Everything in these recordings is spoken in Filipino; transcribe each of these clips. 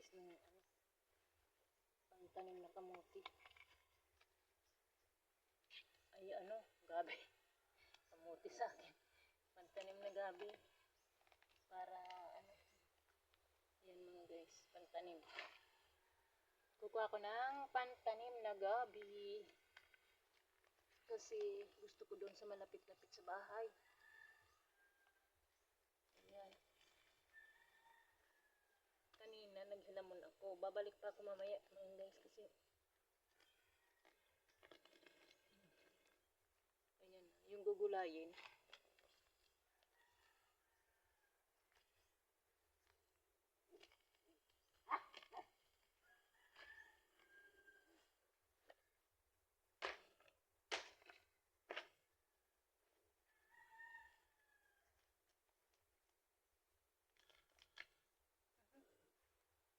guys ng pangtanim na kamuti. Ay gabi. Kamuti sa akin. Pantanim na gabi. Para yan mga guys, pantanim. Kukuha ko ng pantanim na gabi. Kasi gusto ko doon sa malapit-lapit sa bahay. Ayan. Kanina naghilamon ako. Babalik pa ako mamaya mga guys kasi ayan, yung gugulayin.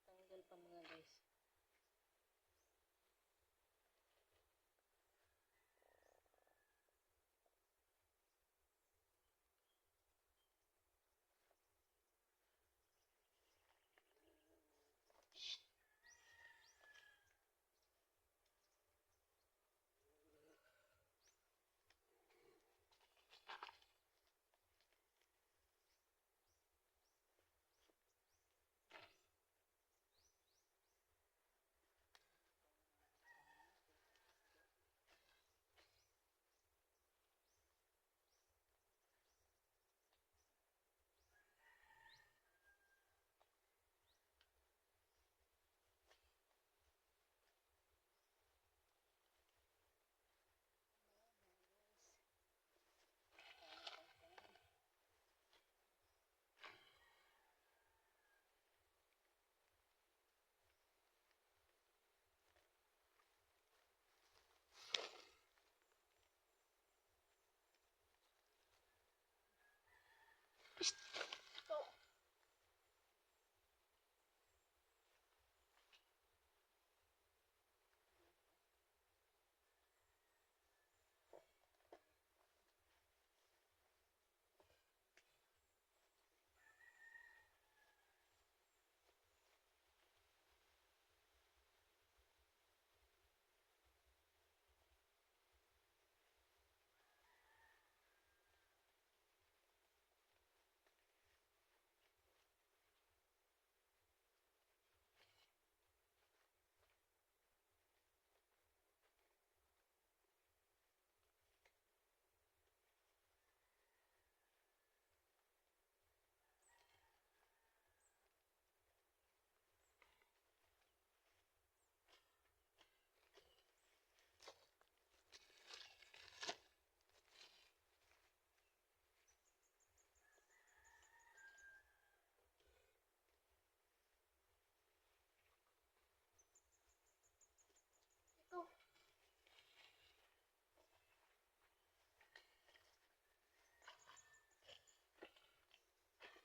Tanggal pa mga guys.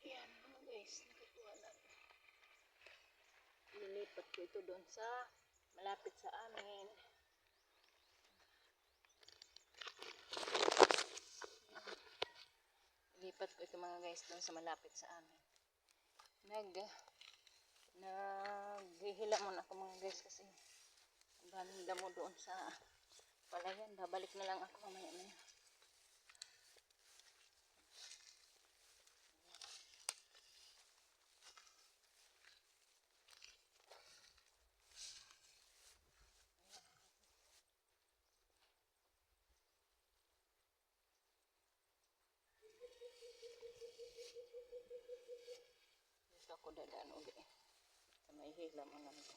Ayan mga guys, nakakuha na. Nilipat ko ito doon sa malapit sa amin. Nilipat ko ito mga guys doon sa malapit sa amin. Naghihilamon ako mga guys kasi ang daming damo doon sa palayan. Babalik na lang ako mamaya na yan. Dito ako dadaan ulit sa may hilamon na ito.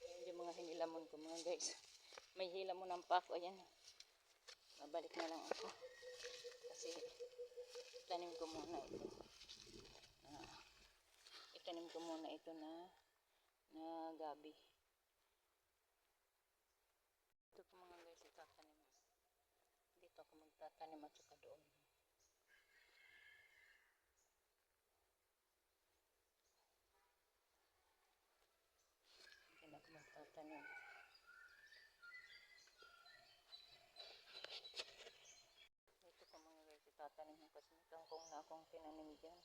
Ayan yung mga hinilamon ko mga guys. May hilamon ng pako. Ayan. Babalik na lang ako. Kasi itanim ko muna ito. Itanim ko muna ito na gabi. Ito po mga guys, itatanim. Dito ako magtatanim at saka doon. Diyan ako magtatanim. Ito po mga guys, itatanim ko Tapos may kangkong na akong tinanim dyan.